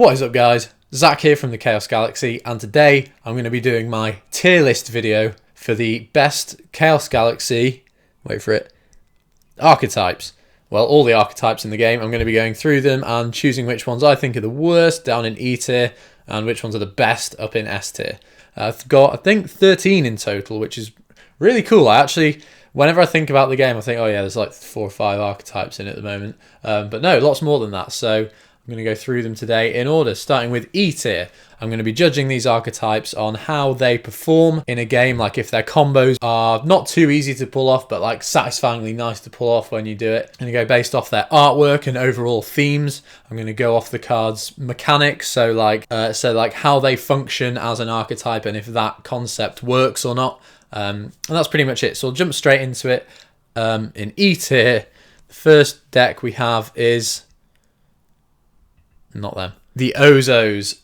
What is up, guys? Zach here from the Chaos Galaxy, and today I'm going to be doing my tier list video for the best Chaos Galaxy, wait for it, archetypes. Well, all the archetypes in the game. I'm going to be going through them and choosing which ones I think are the worst down in E tier and which ones are the best up in S tier. I've got, I think, 13 in total, which is really cool. I actually, whenever I think about the game, I think, oh yeah, there's like 4 or 5 archetypes in it at the moment. But no, lots more than that. So I'm going to go through them today in order, starting with E tier. I'm going to be judging these archetypes on how they perform in a game, like if their combos are not too easy to pull off, but like satisfyingly nice to pull off when you do it. I'm going to go based off their artwork and overall themes. I'm going to go off the card's mechanics, so like how they function as an archetype and if that concept works or not. And that's pretty much it. So I'll jump straight into it. In E tier, the first deck we have is not them. The Ozos.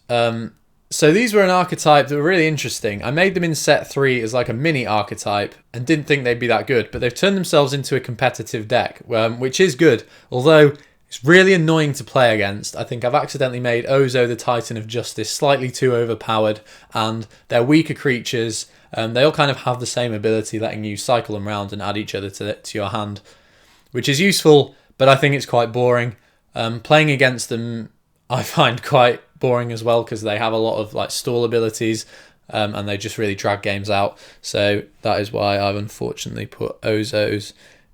So these were an archetype that were really interesting. I made them in set 3 as like a mini archetype and didn't think they'd be that good, but they've turned themselves into a competitive deck, which is good, although it's really annoying to play against. I think I've accidentally made Ozo the Titan of Justice slightly too overpowered, and they're weaker creatures. They all kind of have the same ability, letting you cycle them around and add each other to your hand, which is useful, but I think it's quite boring. Playing against them I find quite boring as well, because they have a lot of like stall abilities and they just really drag games out. So that is why I've unfortunately put Ozos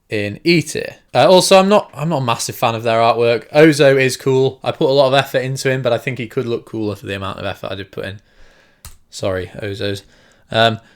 in E tier. Also, I'm not a massive fan of their artwork. Ozo is cool. I put a lot of effort into him, but I think he could look cooler for the amount of effort I did put in. Sorry, Ozos.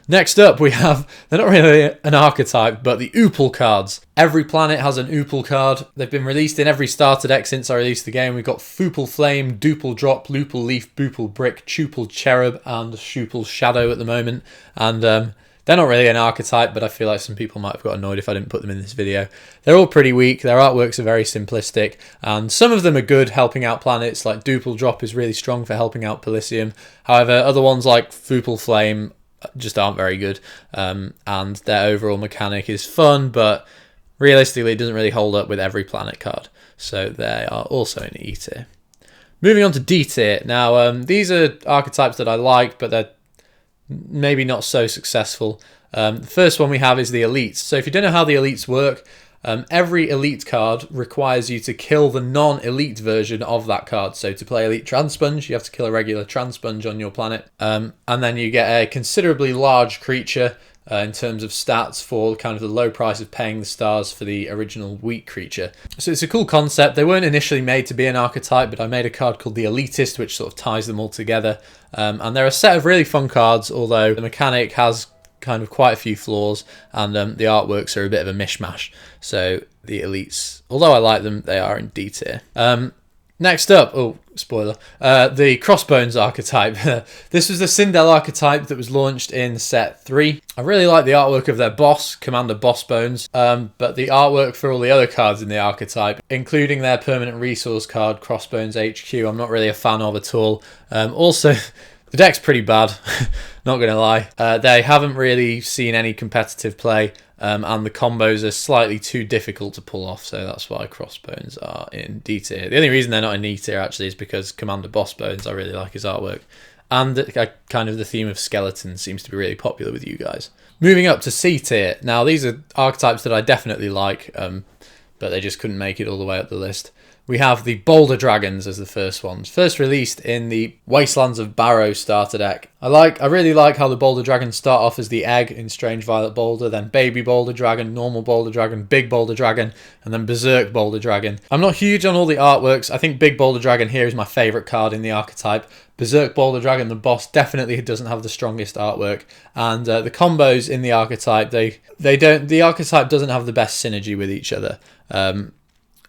Next up we have, they're not really an archetype, but the Oople cards. Every planet has an Oople card. They've been released in every starter deck since I released the game. We've got Foople Flame, Duple Drop, Loople Leaf, Boople Brick, Tuple Cherub, and Shuple Shadow at the moment. And they're not really an archetype, but I feel like some people might have got annoyed if I didn't put them in this video. They're all pretty weak. Their artworks are very simplistic, and some of them are good helping out planets, like Duple Drop is really strong for helping out Pelisium. However, other ones like Foople Flame just aren't very good, and their overall mechanic is fun, but realistically it doesn't really hold up with every planet card, so they are also in E tier. Moving on to D tier. Now these are archetypes that I like, but they're maybe not so successful. The first one we have is the Elites. So if you don't know how the Elites work, every Elite card requires you to kill the non-Elite version of that card. So to play Elite Transponge, you have to kill a regular Transponge on your planet. And then you get a considerably large creature in terms of stats for kind of the low price of paying the stars for the original weak creature. So it's a cool concept. They weren't initially made to be an archetype, but I made a card called the Elitist, which sort of ties them all together. And they're a set of really fun cards, although the mechanic has kind of quite a few flaws, and the artworks are a bit of a mishmash. So the Elites, although I like them, they are in D tier. Next up, oh, spoiler, the Crossbones archetype. This was the Sindel archetype that was launched in set 3. I really like the artwork of their boss, Commander Bossbones, but the artwork for all the other cards in the archetype, including their permanent resource card, Crossbones HQ, I'm not really a fan of at all. Also, the deck's pretty bad, not going to lie. They haven't really seen any competitive play, and the combos are slightly too difficult to pull off, so that's why Crossbones are in D tier. The only reason they're not in E tier actually is because Commander Bossbones, I really like his artwork, and kind of the theme of skeletons seems to be really popular with you guys. Moving up to C tier. Now these are archetypes that I definitely like, but they just couldn't make it all the way up the list. We have the Boulder Dragons as the first ones. First released in the Wastelands of Barrow starter deck. I really like how the Boulder Dragons start off as the egg in Strange Violet Boulder, then Baby Boulder Dragon, Normal Boulder Dragon, Big Boulder Dragon, and then Berserk Boulder Dragon. I'm not huge on all the artworks. I think Big Boulder Dragon here is my favourite card in the archetype. Berserk Boulder Dragon, the boss, definitely doesn't have the strongest artwork, and the combos in the archetype, the archetype doesn't have the best synergy with each other.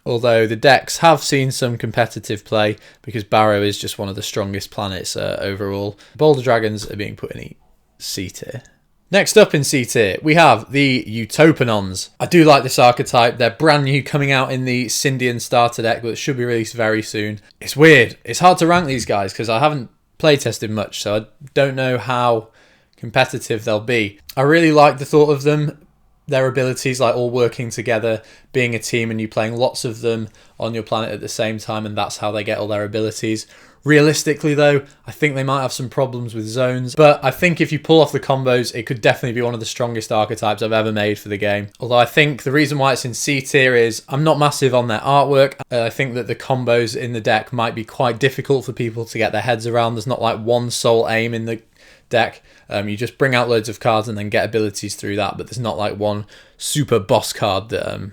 Although the decks have seen some competitive play, because Barrow is just one of the strongest planets overall. Boulder Dragons are being put in C tier. Next up in C tier, we have the Utopanons. I do like this archetype. They're brand new, coming out in the Syndian starter deck, but it should be released very soon. It's weird. It's hard to rank these guys because I haven't playtested much, so I don't know how competitive they'll be. I really like the thought of them. Their abilities, like all working together, being a team, and you playing lots of them on your planet at the same time, and that's how they get all their abilities. Realistically though, I think they might have some problems with zones, but I think if you pull off the combos, it could definitely be one of the strongest archetypes I've ever made for the game. Although I think the reason why it's in C tier is I'm not massive on their artwork. I think that the combos in the deck might be quite difficult for people to get their heads around. There's not like one sole aim in the deck. You just bring out loads of cards and then get abilities through that, but there's not like one super boss card that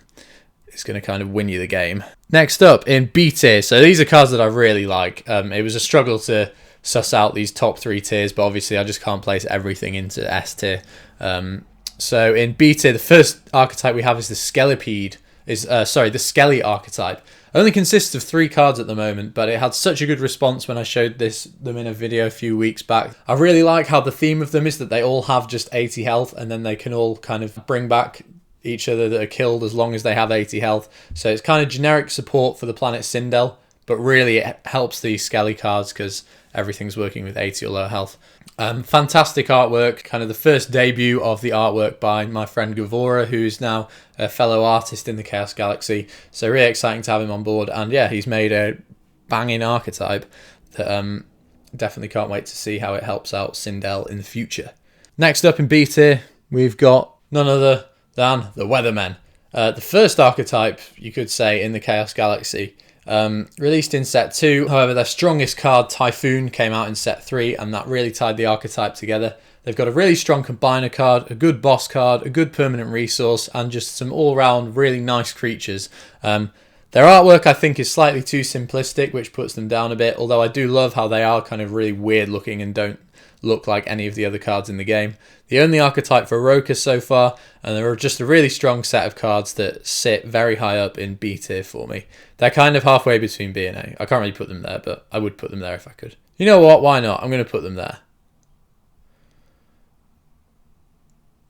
is going to kind of win you the game. Next up in B tier, so these are cards that I really like. It was a struggle to suss out these top 3 tiers, but obviously I just can't place everything into S tier. So in B tier, the first archetype we have is the Skelipede. The Skelly archetype. Only consists of 3 cards at the moment, but it had such a good response when I showed them in a video a few weeks back. I really like how the theme of them is that they all have just 80 health, and then they can all kind of bring back each other that are killed as long as they have 80 health. So it's kind of generic support for the planet Sindel, but really it helps the Skelly cards because everything's working with 80 or lower health. Fantastic artwork, kind of the first debut of the artwork by my friend Gavora, who's now a fellow artist in the Chaos Galaxy. So really exciting to have him on board, and yeah, he's made a banging archetype that definitely can't wait to see how it helps out Sindel in the future. Next up in B tier, we've got none other than the Weathermen. The first archetype, you could say, in the Chaos Galaxy. Released in set 2, however their strongest card, Typhoon, came out in set 3, and that really tied the archetype together. They've got a really strong combiner card, a good boss card, a good permanent resource, and just some all-round really nice creatures. Their artwork I think is slightly too simplistic, which puts them down a bit, although I do love how they are kind of really weird looking and don't look like any of the other cards in the game. The only archetype for Roka so far, and they're just a really strong set of cards that sit very high up in B tier for me. They're kind of halfway between B and A. I can't really put them there, but I would put them there if I could. You know what? Why not? I'm going to put them there.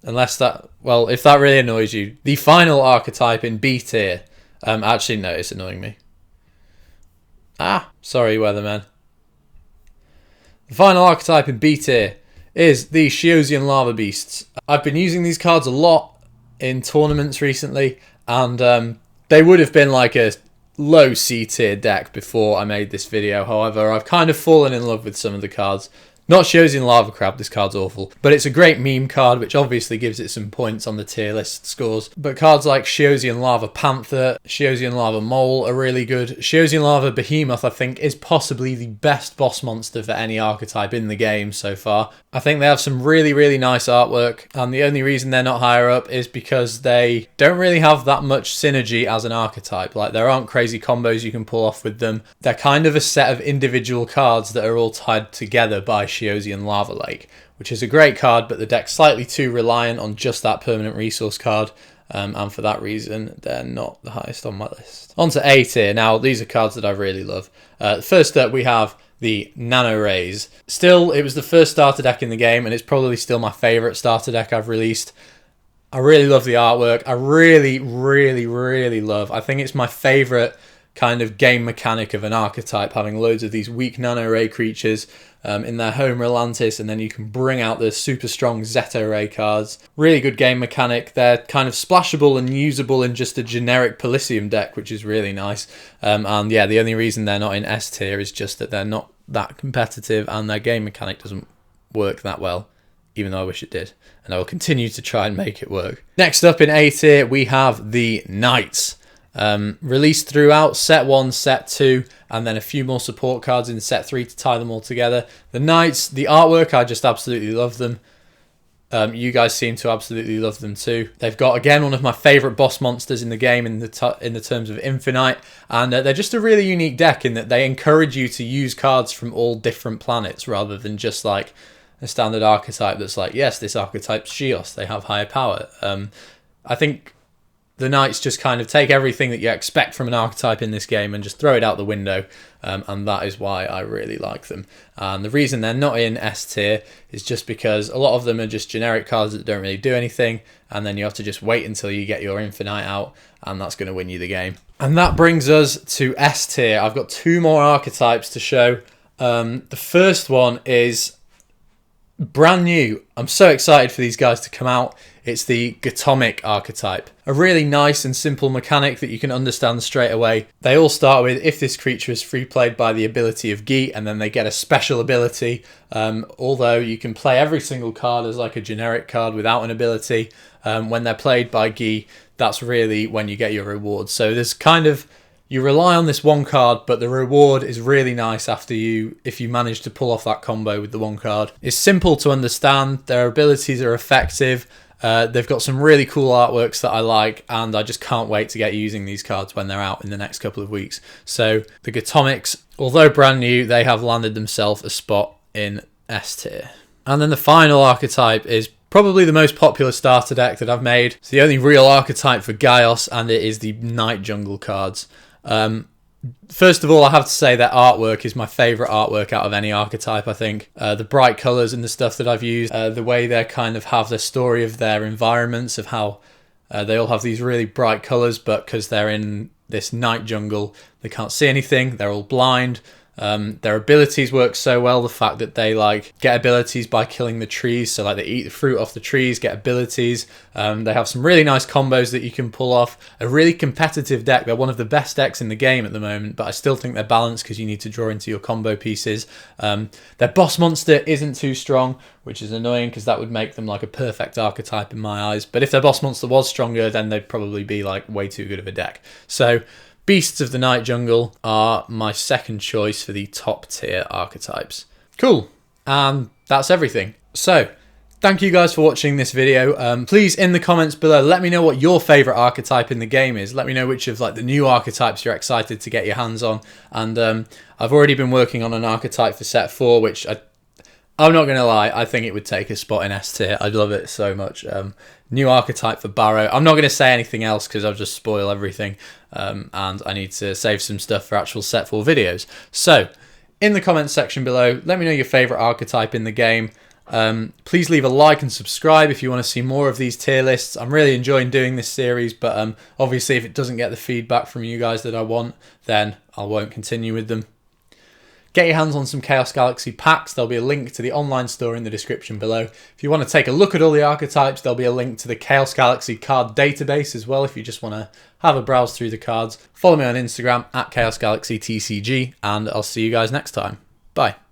Unless that... Well, if that really annoys you. The final archetype in B tier. Actually, no, it's annoying me. Sorry, Weatherman. The final archetype in B tier is the Shiosian Lava Beasts. I've been using these cards a lot in tournaments recently, and they would have been like a low C tier deck before I made this video. However, I've kind of fallen in love with some of the cards. Not Shiosian Lava Crab, this card's awful, but it's a great meme card, which obviously gives it some points on the tier list scores. But cards like Shiosian Lava Panther, Shiosian Lava Mole are really good. Shiosian Lava Behemoth, I think, is possibly the best boss monster for any archetype in the game so far. I think they have some really, really nice artwork, and the only reason they're not higher up is because they don't really have that much synergy as an archetype. Like, there aren't crazy combos you can pull off with them. They're kind of a set of individual cards that are all tied together by Shiosian Lava Lake, which is a great card, but the deck's slightly too reliant on just that permanent resource card, and for that reason they're not the highest on my list. On to A tier. Now, these are cards that I really love. First up, we have the Nano Rays. Still, it was the first starter deck in the game, and it's probably still my favourite starter deck I've released. I really love the artwork. I really, really, really love. I think it's my favourite kind of game mechanic of an archetype, having loads of these weak Nano Ray creatures in their home Relantis, and then you can bring out the super strong Zeta Ray cards. Really good game mechanic. They're kind of splashable and usable in just a generic Polysium deck, which is really nice. And yeah, the only reason they're not in S tier is just that they're not that competitive and their game mechanic doesn't work that well, even though I wish it did. And I will continue to try and make it work. Next up in A tier, we have the Knights. Released throughout set 1, set 2, and then a few more support cards in set 3 to tie them all together. The Knights, the artwork, I just absolutely love them. You guys seem to absolutely love them too. They've got, again, one of my favourite boss monsters in the game in the terms of Infinite, and they're just a really unique deck in that they encourage you to use cards from all different planets rather than just like a standard archetype that's like, yes, this archetype's Shios, they have higher power. I think the Knights just kind of take everything that you expect from an archetype in this game and just throw it out the window, and that is why I really like them. And the reason they're not in S tier is just because a lot of them are just generic cards that don't really do anything, and then you have to just wait until you get your Infinite out, and that's going to win you the game. And that brings us to S tier. I've got 2 more archetypes to show. The first one is brand new. I'm so excited for these guys to come out. It's the Gatomic archetype. A really nice and simple mechanic that you can understand straight away. They all start with, if this creature is free played by the ability of Gi, and then they get a special ability. Although you can play every single card as like a generic card without an ability. When they're played by Gi, that's really when you get your rewards. So there's kind of, you rely on this one card, but the reward is really nice if you manage to pull off that combo with the one card. It's simple to understand, their abilities are effective, they've got some really cool artworks that I like, and I just can't wait to get using these cards when they're out in the next couple of weeks. So the Gatomics, although brand new, they have landed themselves a spot in S tier. And then the final archetype is probably the most popular starter deck that I've made. It's the only real archetype for Gaios, and it is the Night Jungle cards. First of all, I have to say that artwork is my favourite artwork out of any archetype, I think. The bright colours and the stuff that I've used, the way they kind of have the story of their environments, of how they all have these really bright colours, but because they're in this night jungle, they can't see anything, they're all blind. Their abilities work so well, the fact that they like get abilities by killing the trees, so like they eat the fruit off the trees, get abilities. They have some really nice combos that you can pull off. A really competitive deck. They're one of the best decks in the game at the moment, but I still think they're balanced because you need to draw into your combo pieces. Their boss monster isn't too strong, which is annoying because that would make them like a perfect archetype in my eyes. But if their boss monster was stronger, then they'd probably be like way too good of a deck. So Beasts of the Night Jungle are my second choice for the top tier archetypes. Cool, and that's everything. So, thank you guys for watching this video. Please, in the comments below, let me know what your favourite archetype in the game is. Let me know which of like the new archetypes you're excited to get your hands on. And I've already been working on an archetype for set 4, which I'm not going to lie, I think it would take a spot in S tier. I love it so much. New archetype for Barrow. I'm not going to say anything else because I'll just spoil everything. And I need to save some stuff for actual set 4 videos. So, in the comments section below, let me know your favourite archetype in the game. Please leave a like and subscribe if you want to see more of these tier lists. I'm really enjoying doing this series, but obviously if it doesn't get the feedback from you guys that I want, then I won't continue with them. Get your hands on some Chaos Galaxy packs. There'll be a link to the online store in the description below. If you want to take a look at all the archetypes, there'll be a link to the Chaos Galaxy card database as well if you just want to have a browse through the cards. Follow me on Instagram at Chaos Galaxy TCG, and I'll see you guys next time. Bye.